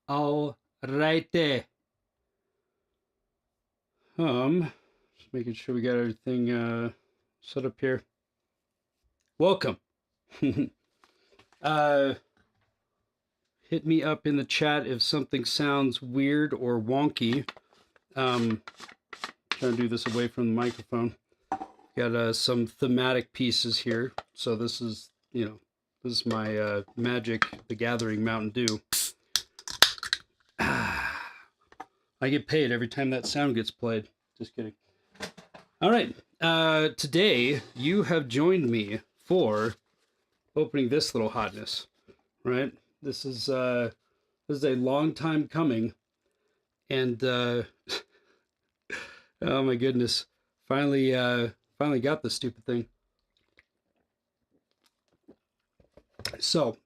All righty. Just making sure we got everything set up here. Welcome. uh, hit me up in the chat if something sounds weird or wonky. Trying to do this away from the microphone. Got some thematic pieces here. So this is, this is my Magic the Gathering Mountain Dew. I get paid every time that sound gets played. Just kidding. All right. Today you have joined me for opening this little hotness, right? This is a long time coming, and oh my goodness, finally got this stupid thing. So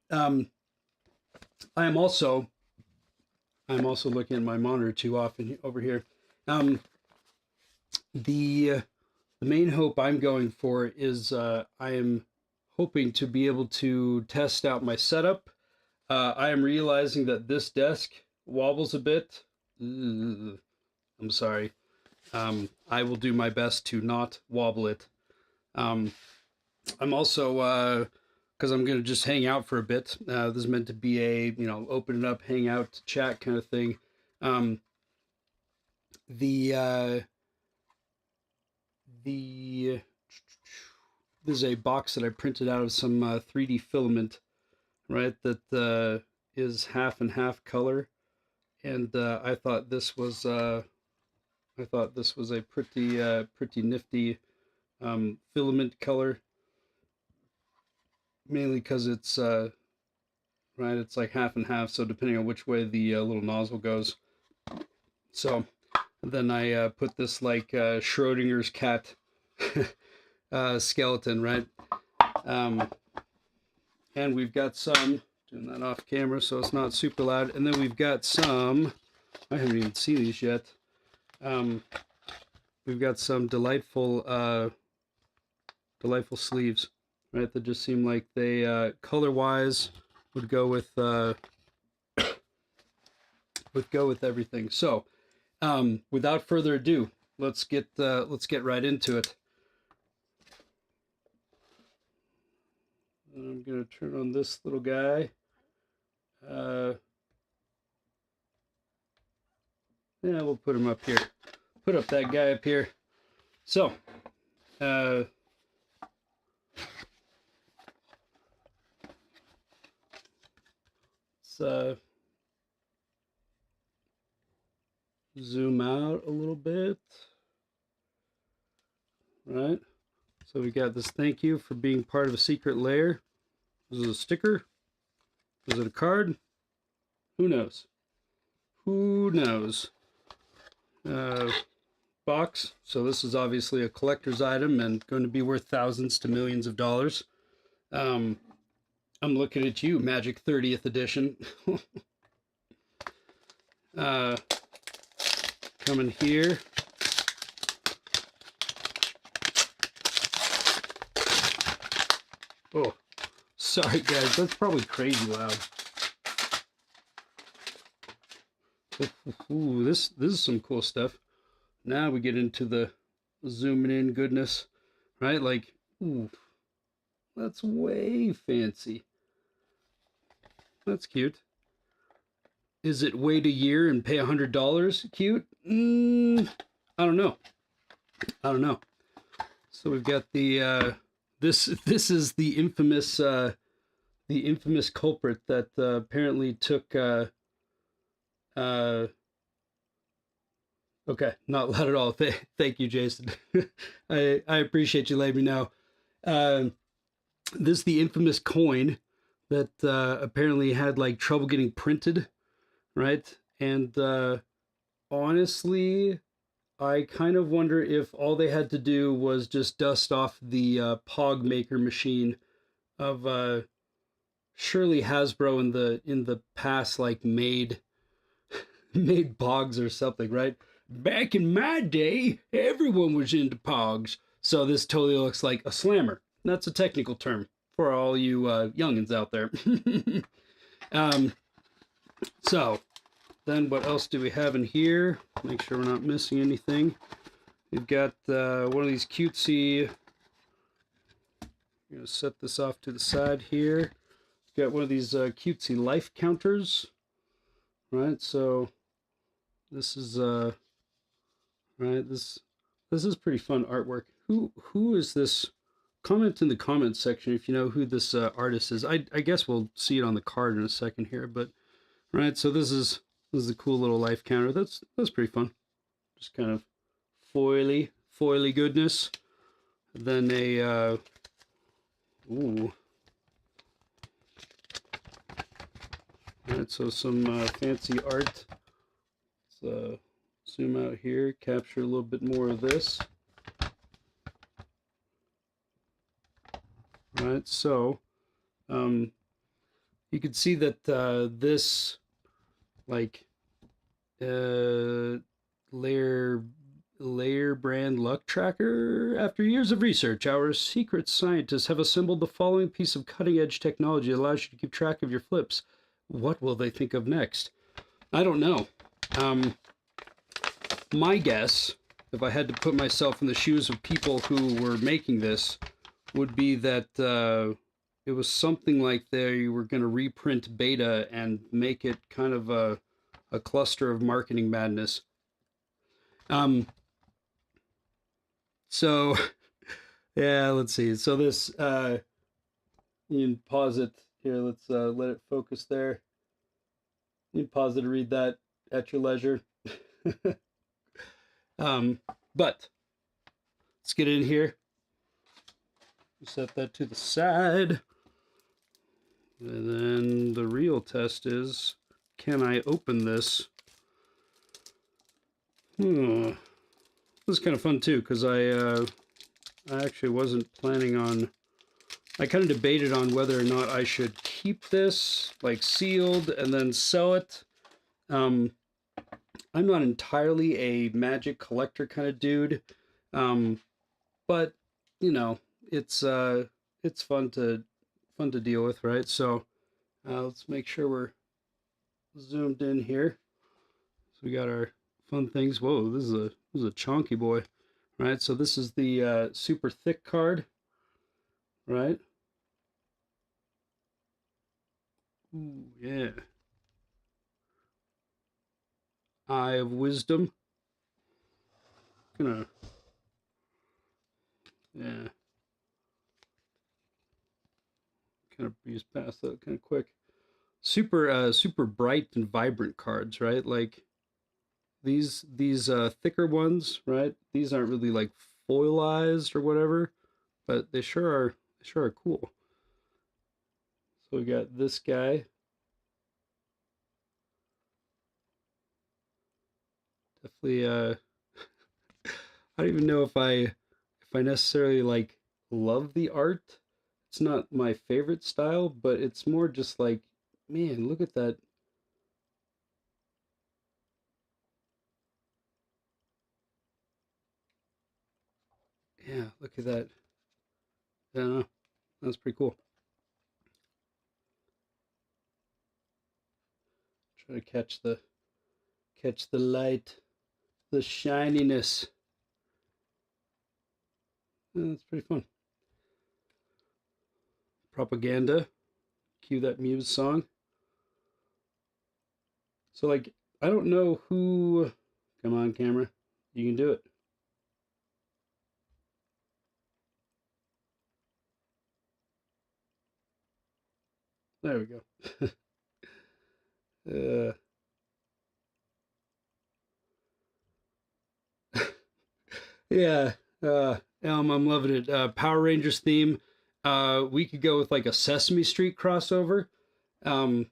I'm also looking at my monitor too often over here. The main hope I'm going for is I am hoping to be able to test out my setup. I am realizing that this desk wobbles a bit. I'm sorry. I will do my best to not wobble it. I'm also, because I'm going to just hang out for a bit. This is meant to be a, open it up, hang out, chat kind of thing. This is a box that I printed out of some 3D filament, right? That is half and half color, and I thought this was a pretty nifty filament color, mainly because it's right, it's like half and half. So depending on which way the little nozzle goes, so then I put this like Schrodinger's cat skeleton, right? And we've got some, doing that off camera so it's not super loud, and then we've got some, I haven't even seen these yet. We've got some delightful sleeves, right? That just seem like they color-wise would go with everything. So without further ado, let's get right into it. I'm gonna turn on this little guy. Yeah, we'll put him up here. Put up that guy up here. So, let's zoom out a little bit. Right. So we got this thank you for being part of a secret lair. Is it a sticker? Is it a card? Who knows? Who knows? Box. So this is obviously a collector's item and going to be worth thousands to millions of dollars. I'm looking at you, Magic 30th edition. Coming here. Oh, sorry guys, that's probably crazy loud. Ooh, this is some cool stuff. Now we get into the zooming in goodness, right? Like, ooh, that's way fancy. That's cute. Is it wait a year and pay $100 cute? I don't know. So we've got the this is the infamous culprit that apparently took okay, not loud at all. Thank you, Jason. I appreciate you letting me know. This is the infamous coin that apparently had like trouble getting printed, right? And honestly, I kind of wonder if all they had to do was just dust off the Pog Maker machine of surely Hasbro in the past like made Pogs or something, right? Back in my day, everyone was into Pogs. So this totally looks like a slammer. That's a technical term for all you youngins out there. So Then what else do we have in here? Make sure we're not missing anything. We've got one of these cutesy, I'm going to set this off to the side here. We've got one of these cutesy life counters, right? So this is, right, this is pretty fun artwork. Who is this? Comment in the comments section if you know who this artist is. I guess we'll see it on the card in a second here, but right, so this is a cool little life counter. That's pretty fun. Just kind of foily goodness. Then a ooh. Alright, so some fancy art. Let's zoom out here, capture a little bit more of this. Right, so you can see that this like layer brand luck tracker. After years of research, our secret scientists have assembled the following piece of cutting-edge technology that allows you to keep track of your flips. What will they think of next? I don't know. My guess, if I had to put myself in the shoes of people who were making this, would be that it was something like they were going to reprint beta and make it kind of a cluster of marketing madness. So yeah, let's see. So this you can pause it here. Let's let it focus there. You can pause it to read that at your leisure. But let's get in here. Set that to the side. And then the real test is, can I open this? This is kind of fun too, because I actually wasn't planning on, I kind of debated on whether or not I should keep this like sealed and then sell it. I'm not entirely a magic collector kind of dude, but you know, it's fun to deal with, right? So let's make sure we're zoomed in here. So we got our fun things. Whoa, this is a chunky boy, right? So this is the super thick card, right? Ooh, yeah. Eye of Wisdom. Gonna, yeah. Kind of breeze past that kind of quick. Super bright and vibrant cards, right? Like these thicker ones, right? These aren't really like foilized or whatever, but they sure are cool. So we got this guy. Definitely I don't even know if I necessarily like love the art. It's not my favorite style, but it's more just like, man, look at that. Yeah, look at that. I don't know. That's pretty cool. Try to catch the light, the shininess. Yeah, that's pretty fun. Propaganda. Cue that Muse song. So like, I don't know who. Come on, camera. You can do it. There we go. Yeah, I'm loving it. Power Rangers theme. We could go with like a Sesame Street crossover. Um,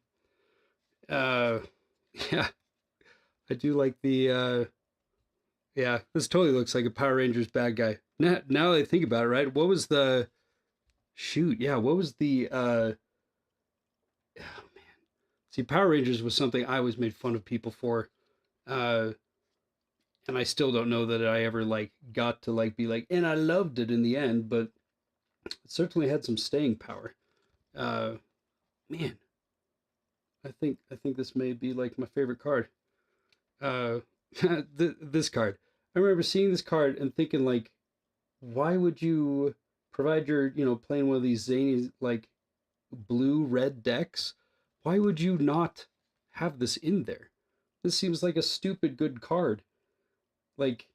uh, yeah, I do like the. Yeah, this totally looks like a Power Rangers bad guy. Now that I think about it, right? What was the shoot? Yeah, what was the? Oh man, see, Power Rangers was something I always made fun of people for. Uh, and I still don't know that I ever like got to like be like, and I loved it in the end, but it certainly had some staying power. Uh, Man, I think this may be like my favorite card. uh, this card. I remember seeing this card and thinking like, why would you provide your, playing one of these zany like blue red decks? Why would you not have this in there? This seems like a stupid good card. Like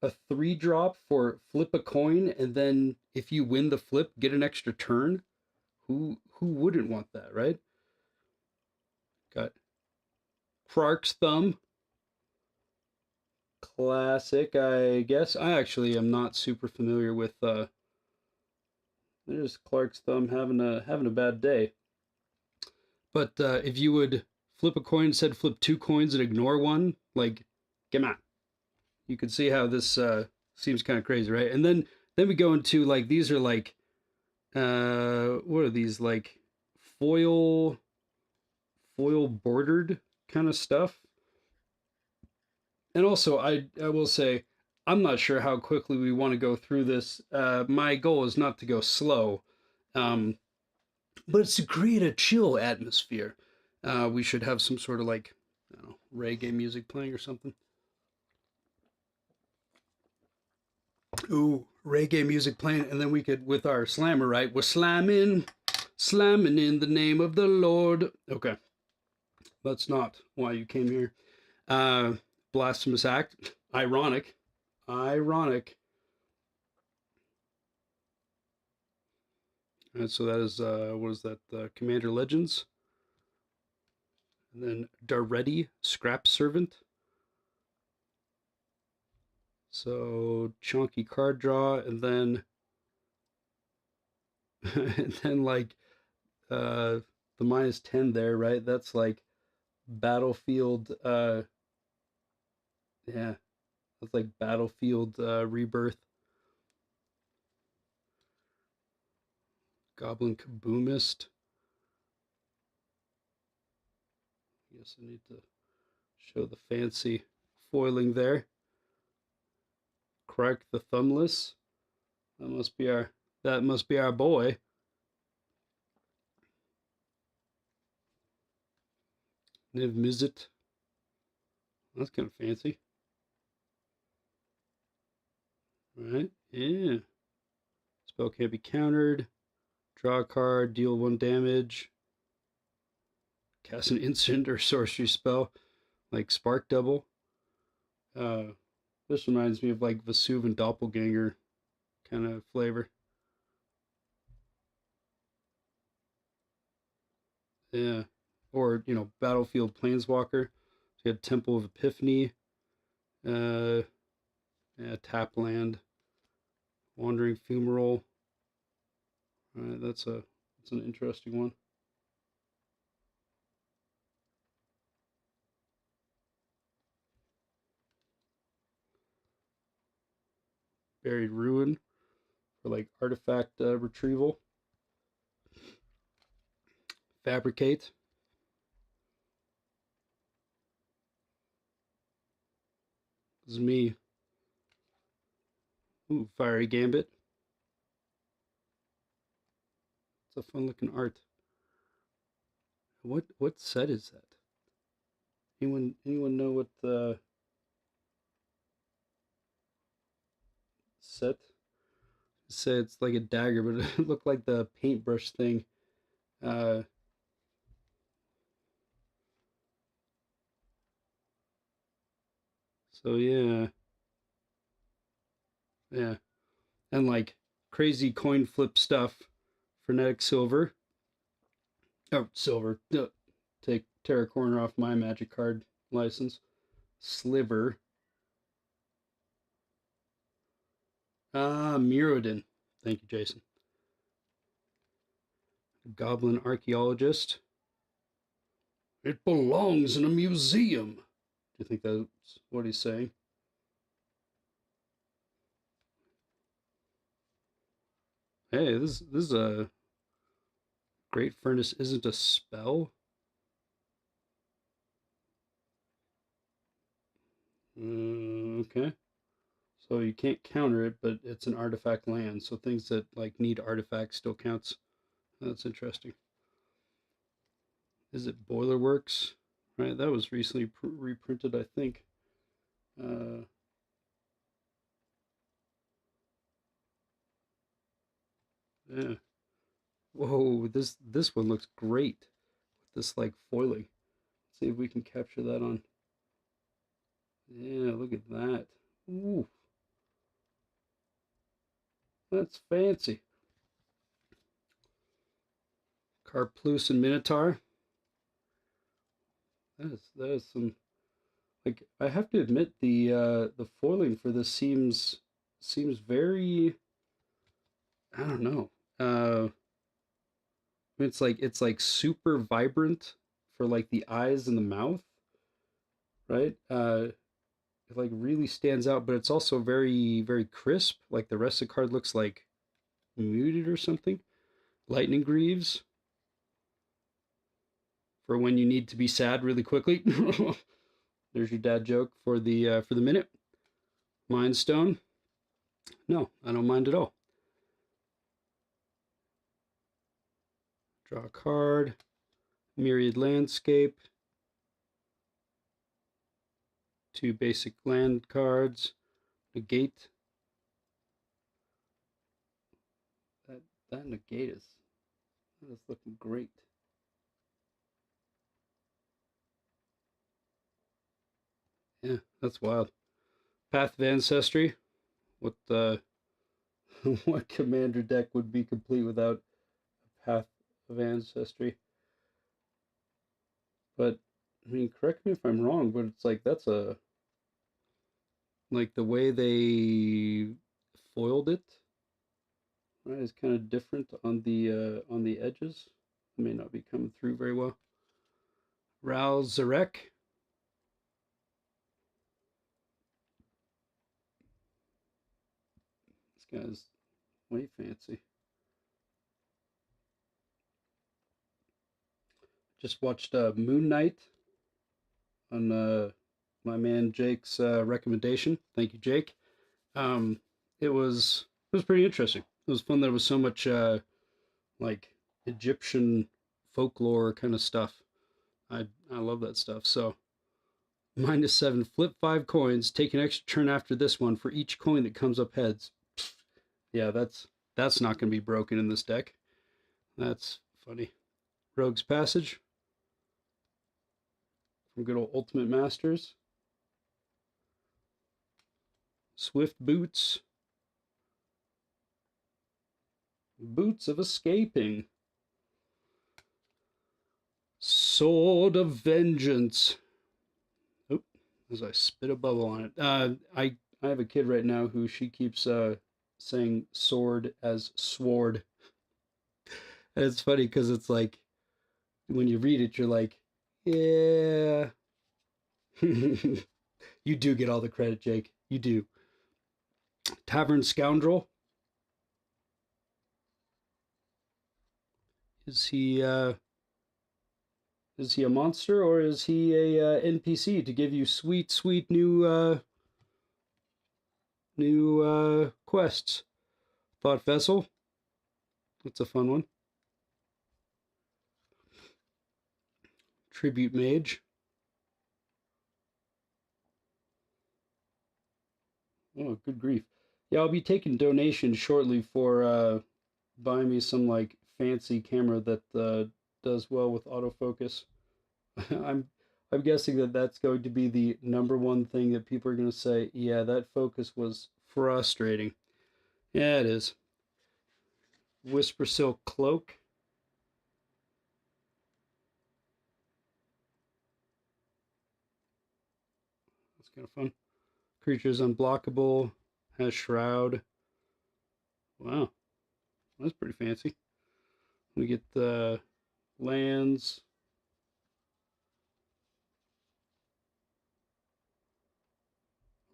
a 3 drop for flip a coin, and then if you win the flip, get an extra turn. Who wouldn't want that, right? Got Clark's Thumb, classic, I guess. I actually am not super familiar with. There's Clark's Thumb having a bad day. But if you would flip a coin, instead flip 2 coins and ignore one, like, come on. You can see how this seems kind of crazy, right? And then we go into like these are like what are these like foil foil bordered kind of stuff. And also I will say I'm not sure how quickly we want to go through this. My goal is not to go slow. Um, but it's to create a chill atmosphere. We should have some sort of like, I don't know, reggae music playing or something. Ooh, reggae music playing, and then we could with our slammer, right? We're slamming in the name of the Lord. Okay, that's not why you came here. Uh, Blasphemous act, ironic. And so that is what is that? Commander Legends, and then Daretti, Scrap Servant. So chunky card draw, and then and then like the -10 there, right? That's like Battlefield. Yeah, that's like Battlefield Rebirth. Goblin Kaboomist. I guess I need to show the fancy foiling there. Crack the Thumbless. That must be our boy. Niv Mizzet. That's kind of fancy. Right? Yeah. Spell can't be countered. Draw a card, deal 1 damage. Cast an instant or sorcery spell like Spark Double. Uh, this reminds me of like Vesuv and Doppelganger kind of flavor. Yeah. Or, Battlefield Planeswalker. So you had Temple of Epiphany. Uh, yeah, Tapland. Wandering Fumarole. All right, that's an interesting one. Buried Ruin for like artifact retrieval. Fabricate. This is me. Ooh, Fiery Gambit. It's a fun looking art. What set is that? Anyone know what the set? Say it's like a dagger, but it looked like the paintbrush thing. Uh, so yeah, and like crazy coin flip stuff. Frenetic Silver. Oh, silver. Take Terra Corner off my Magic card license. Sliver. Mirrodin. Thank you, Jason. Goblin Archaeologist. It belongs in a museum. Do you think that's what he's saying? Hey, this is a Great Furnace isn't a spell. Okay. So you can't counter it, but it's an artifact land. So things that like need artifacts still counts. That's interesting. Is it Boilerworks? right? That was recently reprinted, I think. Uh, yeah. Whoa, this one looks great. This like foiling. See if we can capture that on. Yeah, look at that. Ooh, that's fancy. Carplus and Minotaur. That is some like I have to admit the foiling for this seems very I don't know. It's like super vibrant for like the eyes and the mouth, right? It like really stands out, but it's also very crisp. Like the rest of the card looks like muted or something. Lightning Greaves for when you need to be sad really quickly. There's your dad joke for the minute. Mind Stone. No, I don't mind at all. Draw a card. Myriad Landscape. Two basic land cards. Negate. That negate is looking great. Yeah, that's wild. Path of Ancestry. What what commander deck would be complete without a Path of Ancestry? But I mean, correct me if I'm wrong, but it's like that's a like the way they foiled it, right? Is kind of different on the edges. It may not be coming through very well. Rouse Zarek. This guy's way fancy. Just watched Moon Knight on my man Jake's recommendation. Thank you, Jake. Um, it was pretty interesting. It was fun. There was so much like Egyptian folklore kind of stuff. I love that stuff. So -7, flip 5 coins, take an extra turn after this one for each coin that comes up heads. Yeah, that's not going to be broken in this deck. That's funny. Rogue's Passage from good old Ultimate Masters. Swift Boots. Boots of Escaping. Sword of Vengeance. Oh, as I spit a bubble on it. I have a kid right now who she keeps saying sword as sword. And it's funny because it's like when you read it, you're like, yeah. You do get all the credit, Jake. You do. Tavern Scoundrel. Is he is he a monster or is he a NPC to give you sweet new quests? Thought Vessel. That's a fun one. Tribute Mage. Oh, good grief. Yeah, I'll be taking donations shortly for buying me some like fancy camera that does well with autofocus. I'm I'm guessing that that's going to be the number one thing that people are going to say, yeah, that focus was frustrating. Yeah, it is. Whisper Silk Cloak. That's kind of fun. Creatures unblockable. Has Shroud. Wow, that's pretty fancy. We get the lands.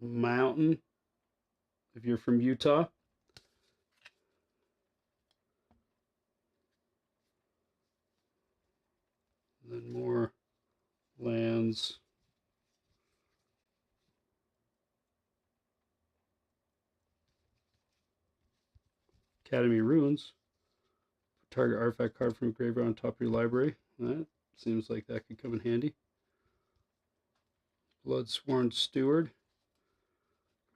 Mountain. If you're from Utah. Then more lands. Academy Ruins. Target artifact card from graveyard on top of your library. That seems like that could come in handy. Bloodsworn Steward.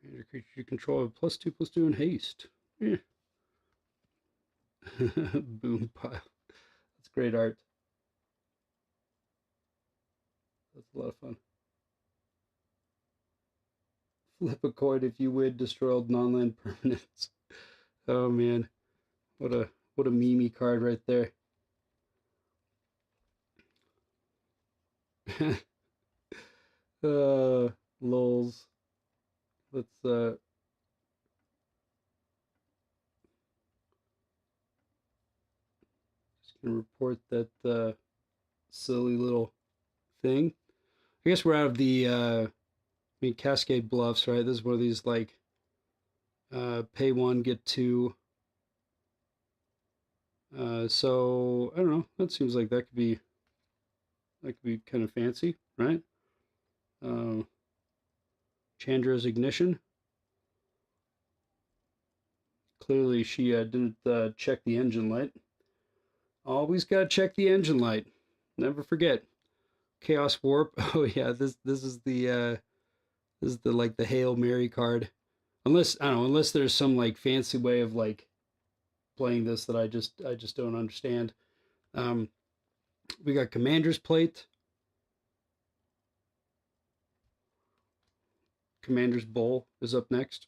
Commander creature you control have +2/+2 in haste. Yeah. Boom pile. That's great art. That's a lot of fun. Flip a coin if you win, destroy all non-land permanents. Oh man, what a meme card right there. Lols. Let's just gonna report that silly little thing. I guess we're out of the Cascade Bluffs, right? This is one of these like pay one, get two. So I don't know. That seems like that could be kind of fancy, right? Chandra's Ignition. Clearly, she didn't check the engine light. Always gotta check the engine light. Never forget. Chaos Warp. Oh yeah, this is the like the Hail Mary card. Unless I don't know, unless there's some like fancy way of like playing this that I just don't understand. We got Commander's Plate, Commander's Bowl is up next.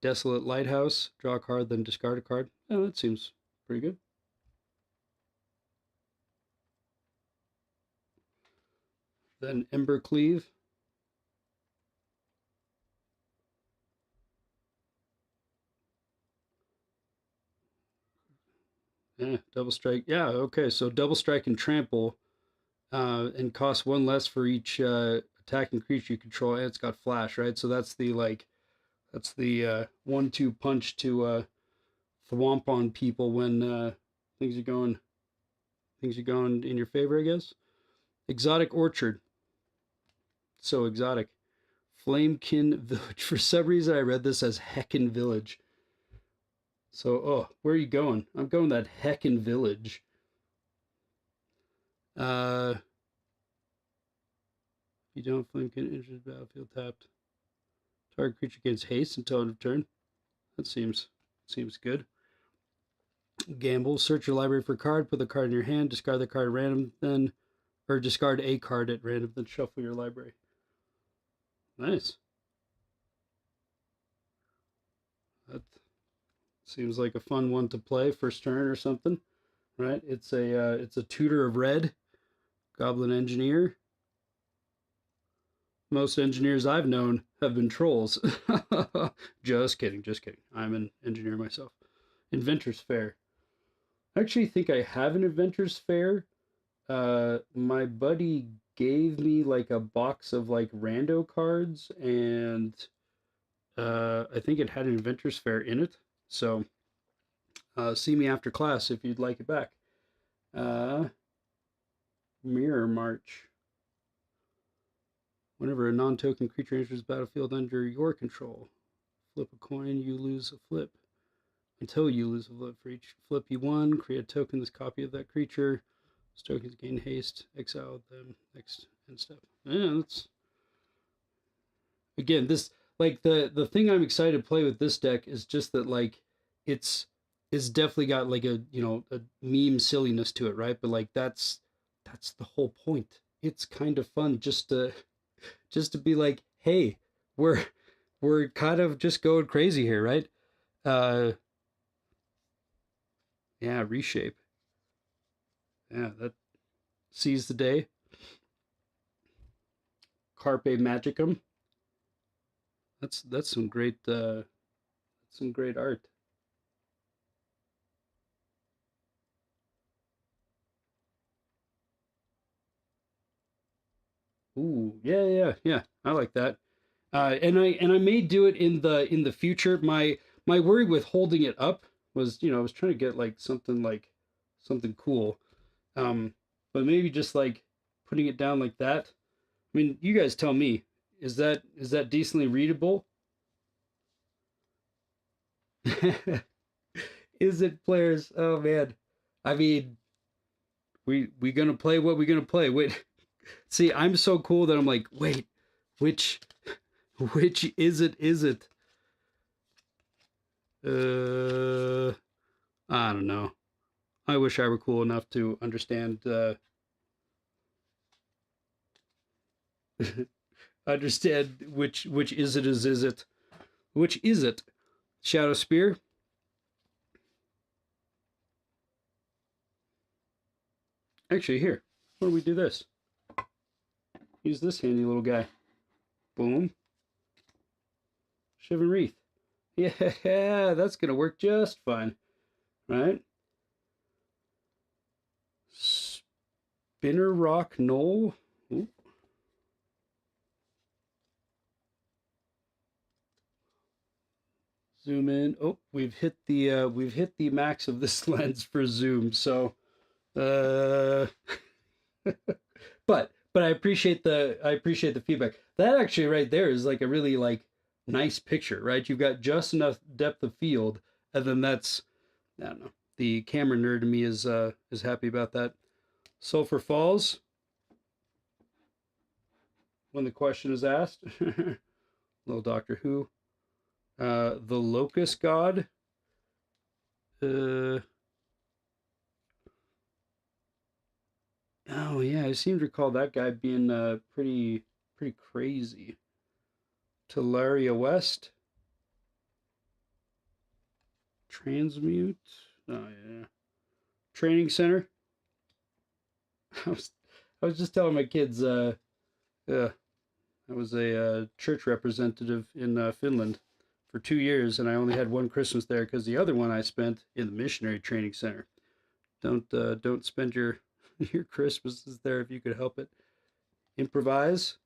Desolate Lighthouse, draw a card, then discard a card. Oh, that seems pretty good. Then Ember Cleave. Yeah, double strike. Yeah, okay. So double strike and trample, and costs one less for each attacking creature you control, and it's got flash, right? So that's the like, that's the 1-2 punch to thwomp on people when things are going in your favor, I guess. Exotic Orchard. So exotic. Flamekin Village. For some reason, I read this as Heckin Village. So, oh, where are you going? I'm going that Heckin Village. You don't Flamekin enters battlefield tapped. Target creature gains haste until end of turn. That seems good. Gamble. Search your library for a card. Put the card in your hand. Discard the card at random. Then, or discard a card at random. Then shuffle your library. Nice. That seems like a fun one to play first turn or something, right? It's a tutor of red, Goblin Engineer. Most engineers I've known have been trolls. Just kidding, just kidding. I'm an engineer myself. Inventor's Fair. I actually think I have an Inventor's Fair. My buddy gave me like a box of like rando cards, and I think it had an Inventor's Fair in it. So see me after class if you'd like it back. Mirror March. Whenever a non-token creature enters the battlefield under your control, flip a coin, you lose a flip. Until you lose a flip. For each flip you won, create a token that's a copy of that creature. Those tokens gain haste, exile them next and stuff. Yeah, that's again this like the thing I'm excited to play with this deck is just that like it's definitely got like a a meme silliness to it, right? But like that's the whole point. It's kind of fun just to be like, hey, we're kind of just going crazy here, right? Uh yeah, Reshape. Yeah, that sees the day. Carpe Magicum. That's some great art. Ooh, yeah, yeah, yeah. I like that. And I may do it in the future. My worry with holding it up was, I was trying to get like something cool. Um, but maybe just like putting it down like that. I mean, you guys tell me. Is that decently readable? Is it players? Oh man. I mean, we gonna play what we gonna play. Wait. See, I'm so cool that I'm like, wait, which which is it? Is it? I don't know. I wish I were cool enough to understand understand which is it? Which is it? Shadow Spear? Actually, here. Why don't we do this? Use this handy little guy. Boom. Shivan Wreath. Yeah, that's gonna work just fine. Right? Spinner Rock Knoll. Ooh. Zoom in. Oh, we've hit the max of this lens for zoom. So, uh, but I appreciate the feedback. That actually right there is like a really like nice picture, right? You've got just enough depth of field, and then that's I don't know. The camera nerd in me is happy about that. Sulphur Falls. When the question is asked, little Doctor Who. The Locust God. Uh, oh yeah, I seem to recall that guy being pretty crazy. Talaria West. Transmute. Oh yeah. Training Center. I was I was just telling my kids. I was a church representative in Finland for 2 years, and I only had one Christmas there because the other one I spent in the missionary training center. Don't spend your your Christmases there if you could help it. Improvise,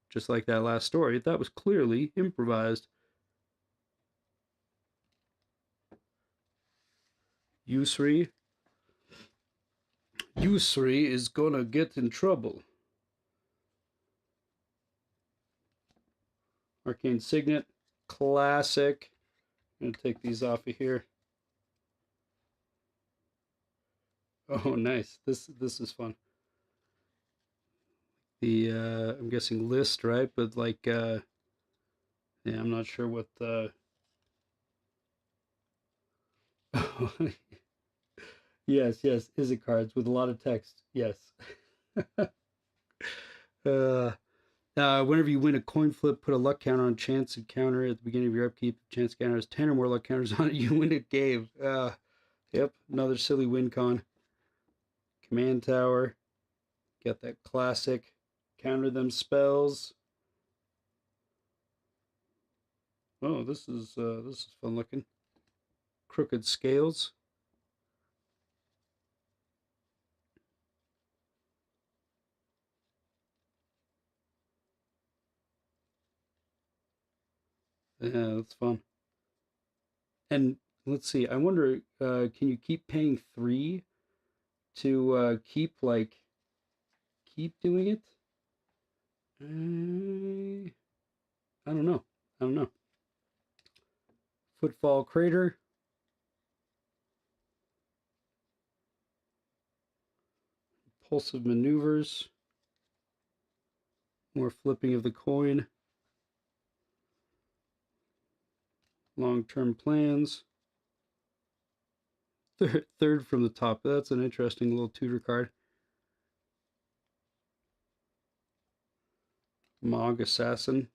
just like that last story. That was clearly improvised. Yusri. Yusri is gonna get in trouble. Arcane Signet. Classic. I'm gonna take these off of here. Oh, nice. This is fun. The I'm guessing list, right? But like yeah, I'm not sure what yes, is it cards with a lot of text. Yes. uh Whenever you win a coin flip, put a luck counter on chance encounter at the beginning of your upkeep. If chance counter has 10 or more luck counters on it, you win a game. Yep, another silly win con. Command tower. Got that classic. Counter them spells. Oh, this is fun looking. Crooked scales. Yeah, that's fun. And let's see. I wonder, can you keep paying 3 to keep doing it? I don't know. I don't know. Footfall crater. Impulsive maneuvers. More flipping of the coin. Long-term plans. Third from the top. That's an interesting little tutor card. Mog Assassin.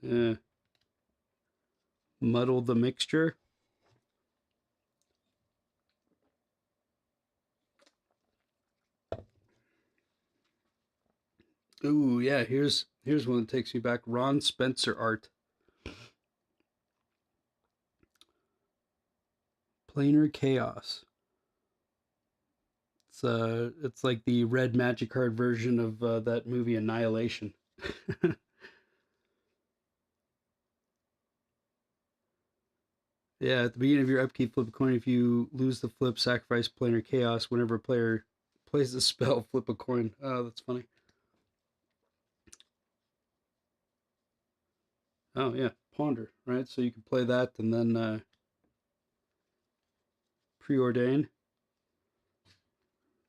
Eh, Muddle the Mixture. Ooh, yeah, here's one that takes me back. Ron Spencer art. Planar Chaos. It's like the red magic card version of that movie Annihilation. Yeah, at the beginning of your upkeep, flip a coin. If you lose the flip, sacrifice Planar Chaos. Whenever a player plays a spell, flip a coin. Oh, that's funny. Oh yeah, Ponder, right? So you can play that and then Preordain,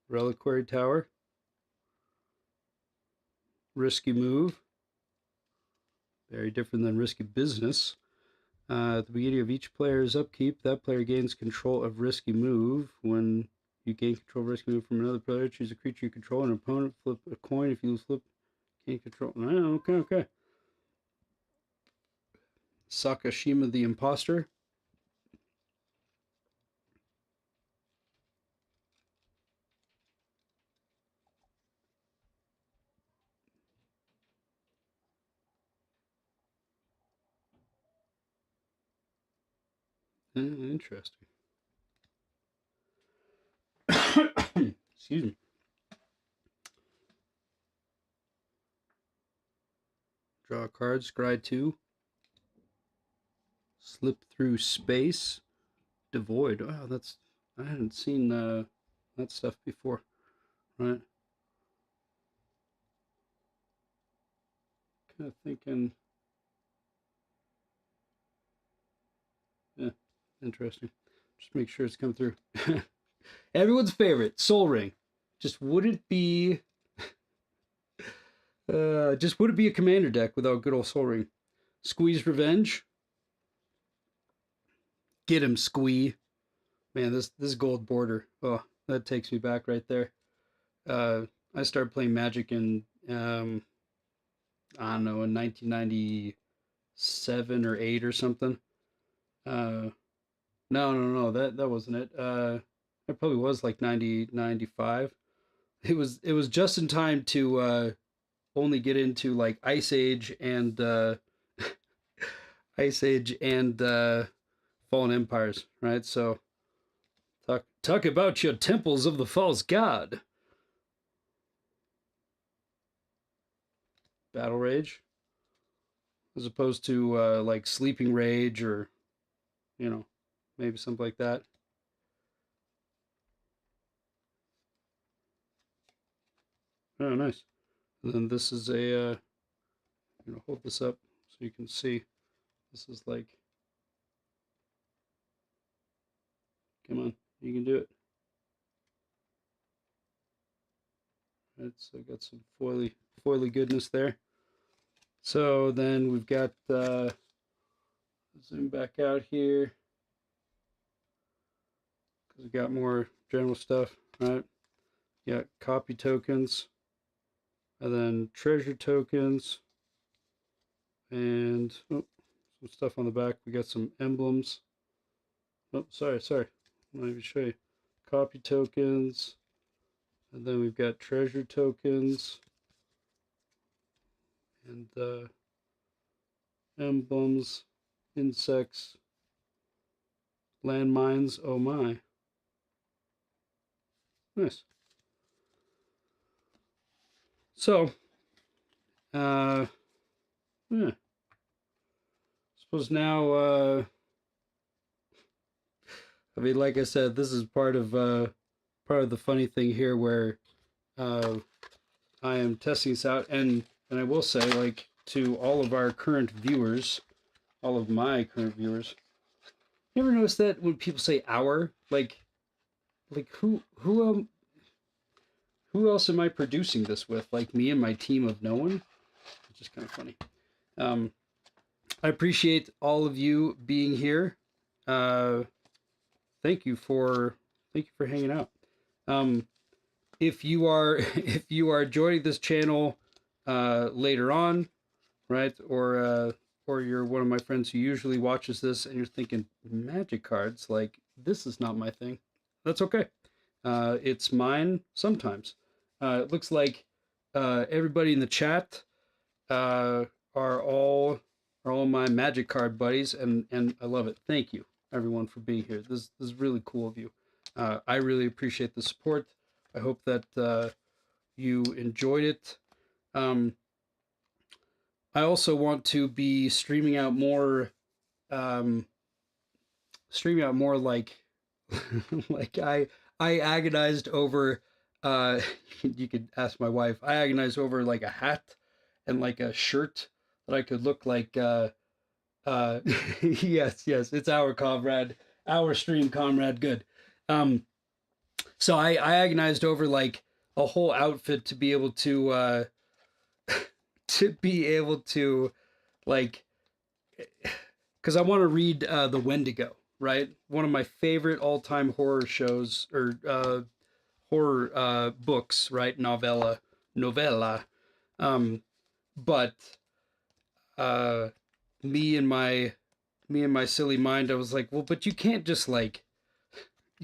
Reliquary Tower, Risky Move, very different than Risky Business. At the beginning of each player's upkeep, that player gains control of Risky Move. When you gain control of Risky Move from another player, choose a creature you control, an opponent, flip a coin. If you flip, gain control. Okay. Sakashima the Imposter. Interesting. Excuse me. Draw a card, scry 2. Slip through space. Devoid. Oh, that's... I hadn't seen that stuff before. Right? Kind of thinking... Yeah, interesting. Just make sure it's come through. Everyone's favorite, Soul Ring. Just wouldn't be... just wouldn't be a commander deck without good old Soul Ring. Squeeze Revenge. Get him, Squee. Man, this gold border. Oh, that takes me back right there. I started playing Magic in I don't know, in 1997 or 8 or something. No, that wasn't it. It probably was like 90, 95. It was just in time to only get into like Ice Age and Ice Age and Fallen Empires, right? So talk about your temples of the false god. Battle Rage, as opposed to like Sleeping Rage or maybe something like that. Oh, nice. And then this is a hold this up so you can see. This is like, come on, you can do it. Right, so got some foily goodness there. So then we've got zoom back out here because we got more general stuff, right? Got copy tokens, and then treasure tokens, and some stuff on the back. We got some emblems. Oh, sorry. Let me show you. Copy tokens, and then we've got treasure tokens, and emblems, insects, landmines. Oh my. Nice. So, yeah. Suppose now, I mean, like I said, this is part of the funny thing here, where I am testing this out, and I will say, like, to all of our current viewers, all of my current viewers, you ever notice that when people say "our," like who else am I producing this with? Like me and my team of no one? It's just kind of funny. I appreciate all of you being here. Thank you for hanging out. If you are joining this channel later on, right, or you're one of my friends who usually watches this and you're thinking Magic cards, like this is not my thing, that's okay. It's mine sometimes. It looks like everybody in the chat are all my Magic card buddies, and I love it. Thank you everyone for being here. This is really cool of you. I really appreciate the support. I hope that you enjoyed it. I also want to be streaming out more like like I agonized over you could ask my wife. I agonized over like a hat and like a shirt that I could look like Uh, yes, yes, it's our comrade, our stream comrade. Good. Um, so I agonized over like a whole outfit to be able to be able to like because I want to read the Wendigo, right? One of my favorite all time horror shows or horror books, right? Novella. Um, but uh, me and my me and my silly mind, I was like, well, but you can't just like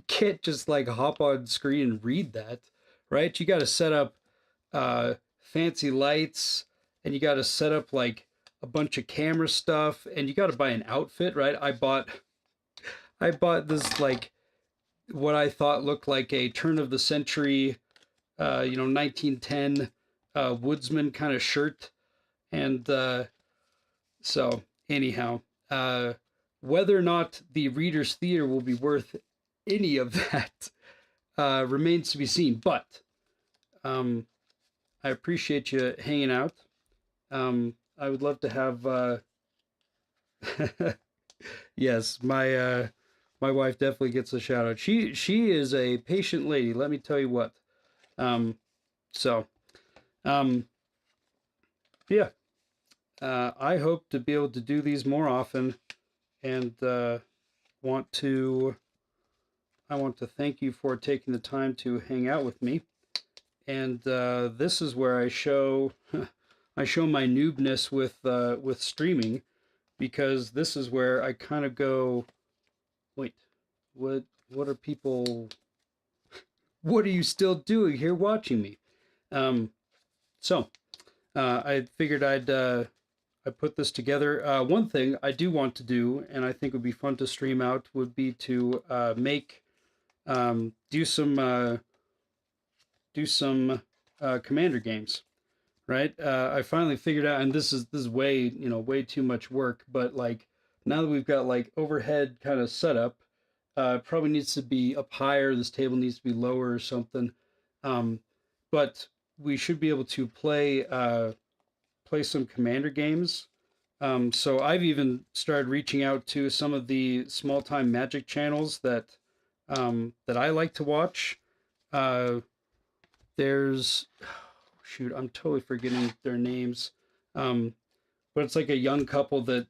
hop on screen and read that, right? You got to set up fancy lights, and you got to set up like a bunch of camera stuff, and you got to buy an outfit, right? I bought this like what I thought looked like a turn of the century, 1910 woodsman kind of shirt, and so anyhow, uh, whether or not the Reader's Theater will be worth any of that remains to be seen. But um, I appreciate you hanging out. I would love to have. Yes, my wife definitely gets a shout out. She is a patient lady. Let me tell you what. Um, so um, yeah, I hope to be able to do these more often, and want to I want to thank you for taking the time to hang out with me. And this is where I show I show my noobness with streaming, because this is where I kind of go, wait, what are people? What are you still doing here watching me? Um, so I figured I put this together. One thing I do want to do, and I think would be fun to stream out, would be to make do some commander games, right? I finally figured out, and this is way way too much work, but like now that we've got like overhead kind of setup, probably needs to be up higher. This table needs to be lower or something, um, but we should be able to play some commander games. So I've even started reaching out to some of the small time Magic channels that I like to watch. Uh, there's shoot, I'm totally forgetting their names. Um, but it's like a young couple that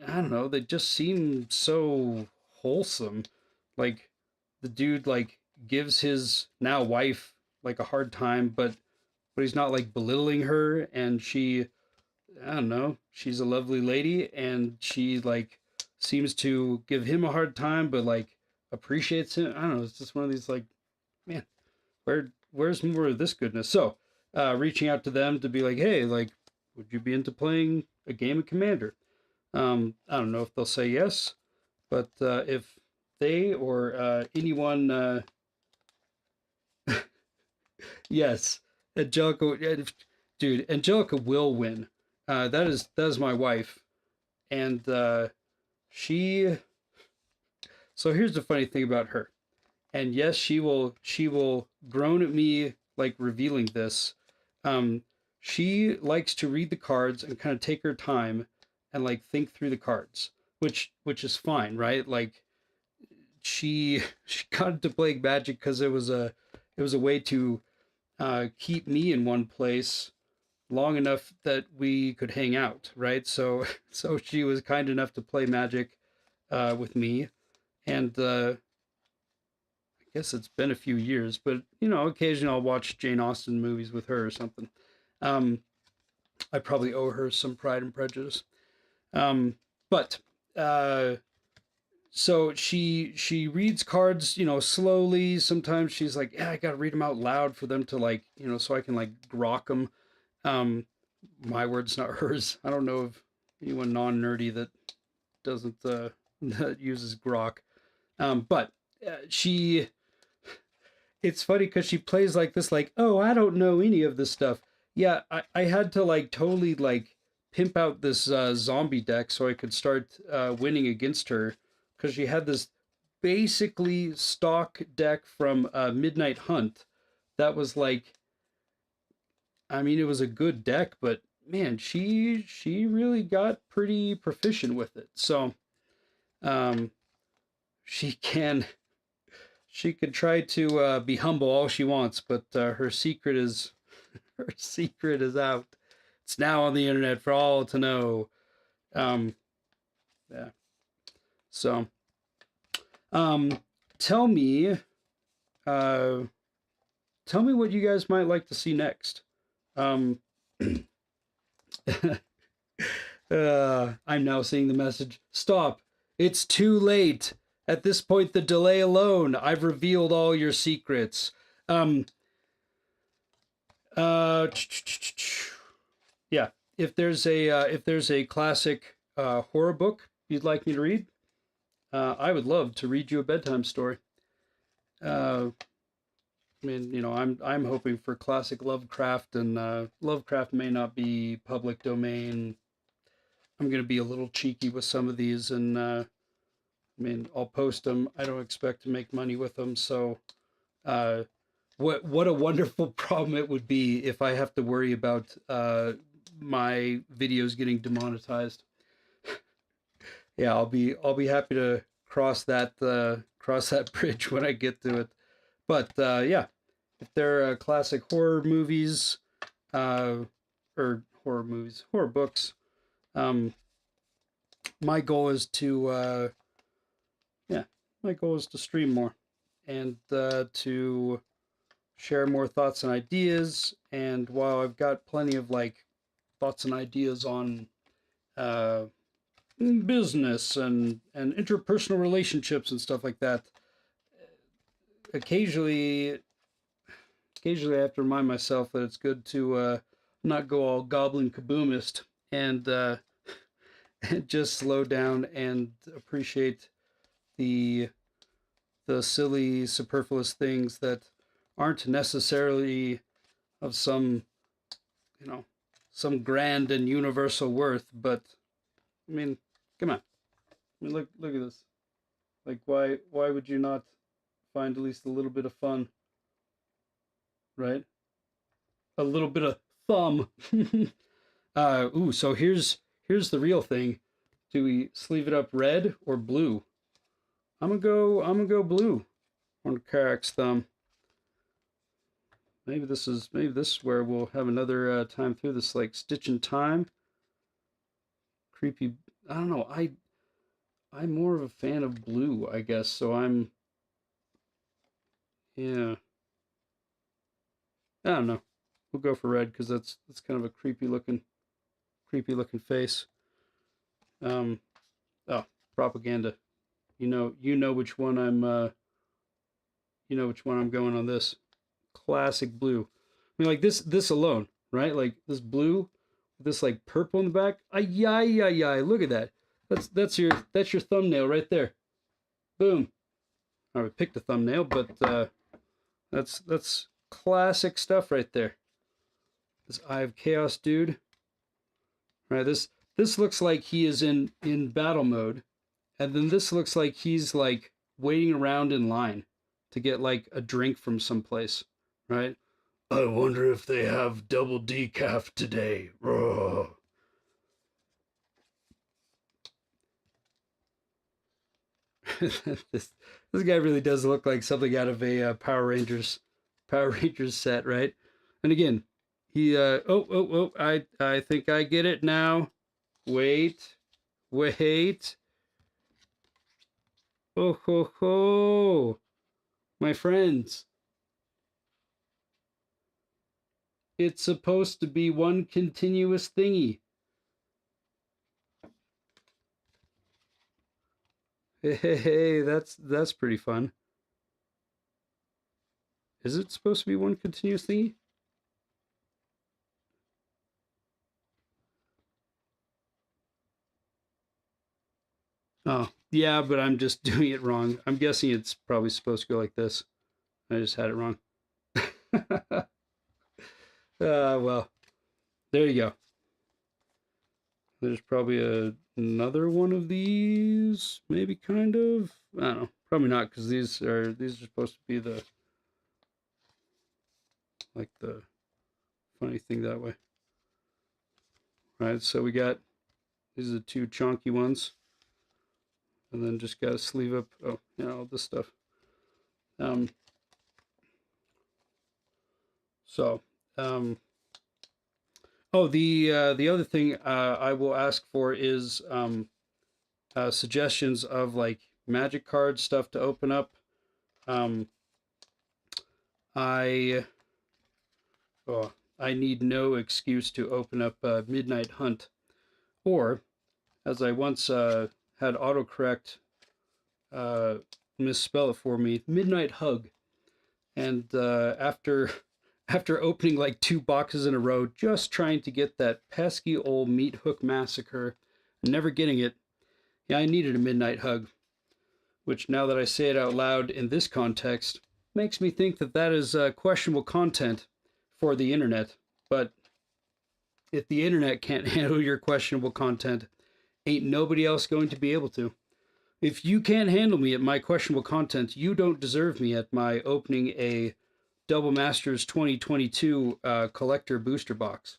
I don't know, they just seem so wholesome. Like the dude like gives his now wife like a hard time, but he's not like belittling her, and she I don't know, she's a lovely lady, and she like seems to give him a hard time but like appreciates him. I don't know, it's just one of these like, man, where's more of this goodness? So, reaching out to them to be like, hey, like, would you be into playing a game of Commander? I don't know if they'll say yes, but if they or anyone, yes, Angelica, dude, Angelica will win. That is my wife, and she. So here's the funny thing about her, and yes, she will groan at me like revealing this. Um, she likes to read the cards and kind of take her time and like think through the cards, which is fine, right? Like she got into playing Magic because it was a way to keep me in one place long enough that we could hang out, right? So so she was kind enough to play Magic with me, and I guess it's been a few years, but occasionally I'll watch Jane Austen movies with her or something. Um, I probably owe her some Pride and Prejudice. Um, but uh, so she reads cards, slowly. Sometimes she's like, yeah, I gotta read them out loud for them to like, so I can like grok them. Um, my words, not hers. I don't know of anyone non-nerdy that doesn't that uses grok. But she it's funny because she plays like this, like, oh, I don't know any of this stuff. Yeah, I had to like totally like pimp out this zombie deck so I could start winning against her, because she had this basically stock deck from Midnight Hunt that was like, I mean, it was a good deck, but man, she really got pretty proficient with it. So um, she can she could try to be humble all she wants, but her secret is her secret is out. It's now on the internet for all to know. Um, yeah. So, um, tell me, uh, tell me what you guys might like to see next. Um, I'm now seeing the message. Stop. It's too late. At this point, the delay alone, I've revealed all your secrets. Um, uh, yeah. If there's a classic horror book you'd like me to read, I would love to read you a bedtime story. I mean, I'm hoping for classic Lovecraft, and Lovecraft may not be public domain. I'm gonna be a little cheeky with some of these, and I mean, I'll post them. I don't expect to make money with them, so uh, what a wonderful problem it would be if I have to worry about my videos getting demonetized. Yeah, I'll be happy to cross that bridge when I get to it. But yeah, if there are classic uh, horror books, um, my goal is to yeah, my goal is to stream more and to share more thoughts and ideas. And while I've got plenty of like thoughts and ideas on uh, business and interpersonal relationships and stuff like that, occasionally I have to remind myself that it's good to not go all goblin kaboomist and and just slow down and appreciate the silly superfluous things that aren't necessarily of some, you know, some grand and universal worth. But I mean, come on. I mean, look at this. Like, why would you not find at least a little bit of fun, right? A little bit of thumb. Ooh, so here's the real thing. Do we sleeve it up red or blue? I'm gonna go blue on Karak's thumb. Maybe this is where we'll have another time through this, like Stitch in Time. Creepy. I don't know. I'm more of a fan of blue, I guess. So I'm, yeah. I don't know. We'll go for red because that's kind of a creepy looking face. Um. Oh, propaganda. You know which one I'm going on this. Classic blue. I mean, like this alone, right? Like this blue, this like purple in the back. Ay yeah yeah yeah. Look at that. That's your thumbnail right there. Boom. I would pick the thumbnail, but that's classic stuff right there. This Eye of Chaos dude. Right. This looks like he is in battle mode, and then this looks like he's like waiting around in line to get like a drink from someplace, right? I wonder if they have double decaf today. This guy really does look like something out of a Power Rangers set, right? And again, he I think I get it now. Wait, wait. Oh ho ho, my friends. It's supposed to be one continuous thingy. Hey, that's pretty fun. Is it supposed to be one continuous thingy? Oh, yeah, but I'm just doing it wrong. I'm guessing it's probably supposed to go like this. I just had it wrong. Well, there you go. There's probably another one of these, maybe kind of. I don't know. Probably not because these are supposed to be the like the funny thing that way. right? So we got, these are the two chunky ones. And then just got a sleeve up, oh, yeah, all this stuff. Um, so, oh, the other thing I will ask for is suggestions of like magic card stuff to open up. Um, I oh, I need no excuse to open up Midnight Hunt, or as I once had autocorrect misspell it for me, Midnight Hug. And after opening like two boxes in a row, just trying to get that pesky old Meat Hook Massacre, never getting it, yeah, I needed a Midnight Hug, which now that I say it out loud in this context, makes me think that that is questionable content for the internet. But if the internet can't handle your questionable content, ain't nobody else going to be able to. If you can't handle me at my questionable content, you don't deserve me at my opening a Double Masters 2022 collector booster box.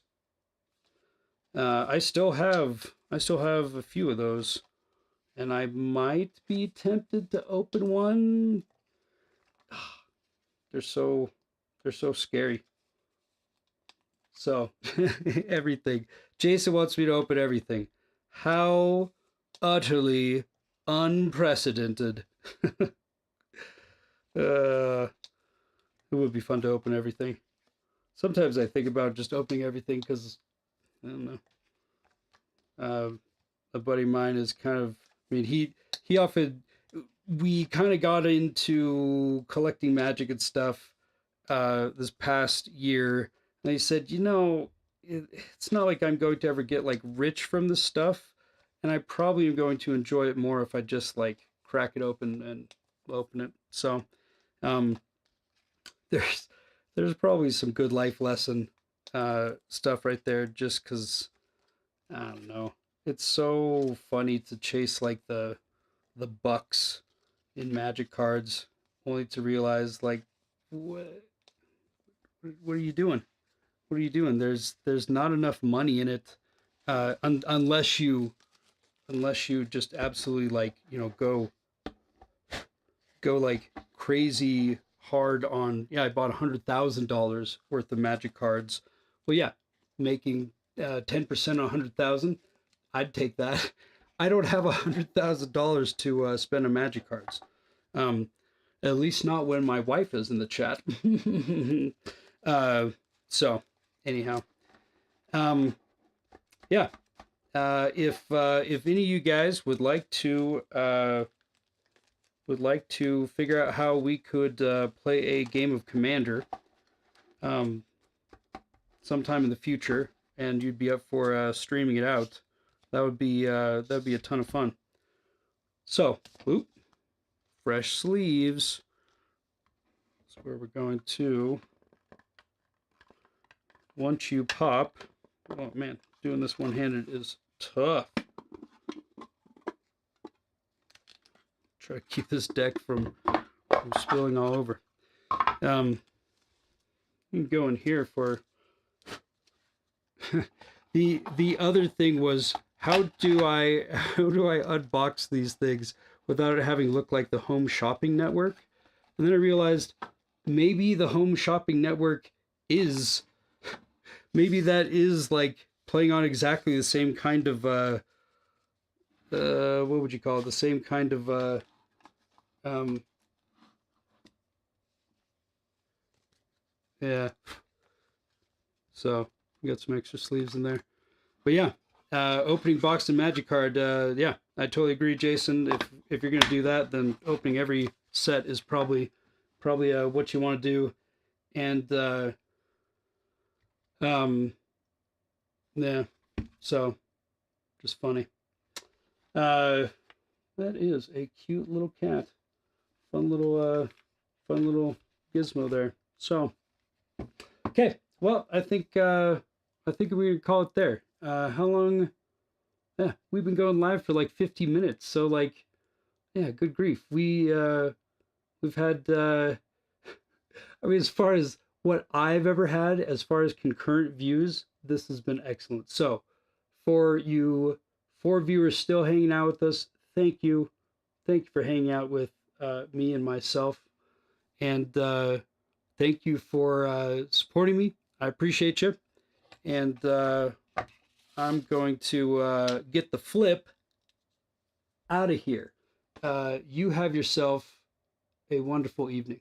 I still have a few of those, and I might be tempted to open one. They're so scary. So everything. Jason wants me to open everything. How utterly unprecedented. It would be fun to open everything. Sometimes I think about just opening everything because, I don't know. A buddy of mine is kind of, I mean, he often, we kind of got into collecting magic and stuff this past year. And he said, you know, it's not like I'm going to ever get like rich from this stuff. And I probably am going to enjoy it more if I just like crack it open and open it. So, um, there's probably some good life lesson stuff right there, just because I don't know. It's so funny to chase like the bucks in magic cards, only to realize like what are you doing? What are you doing? There's not enough money in it, unless you just absolutely like, you know, go like crazy hard on, yeah, I bought $100,000 worth of magic cards. Well, yeah, making 10% on 100,000, I'd take that. I don't have $100,000 to spend on magic cards. Um, at least not when my wife is in the chat. uh, so anyhow, um, yeah. If any of you guys would like to figure out how we could play a game of Commander um, sometime in the future, and you'd be up for streaming it out, that'd be a ton of fun. So, fresh sleeves. That's where we're going to. Once you pop, oh man, doing this one-handed is tough. Try to keep this deck from spilling all over. You can go in here for the other thing was how do I unbox these things without it having look like the Home Shopping Network? And then I realized maybe the Home Shopping Network is, maybe that is like playing on exactly the same kind of what would you call it? The same kind of yeah. So we got some extra sleeves in there. But yeah, opening box and magic card. Yeah, I totally agree, Jason. If you're gonna do that, then opening every set is probably what you want to do. And yeah, so just funny. That is a cute little cat. Fun little gizmo there. So okay, well, I think we're gonna call it there. How long? Yeah, we've been going live for like 50 minutes. So like, yeah, good grief. We've had I mean, as far as what I've ever had, as far as concurrent views, this has been excellent. So for you 4 viewers still hanging out with us, thank you. Thank you for hanging out with me and myself. And thank you for supporting me. I appreciate you. And I'm going to get the flip out of here. You have yourself a wonderful evening.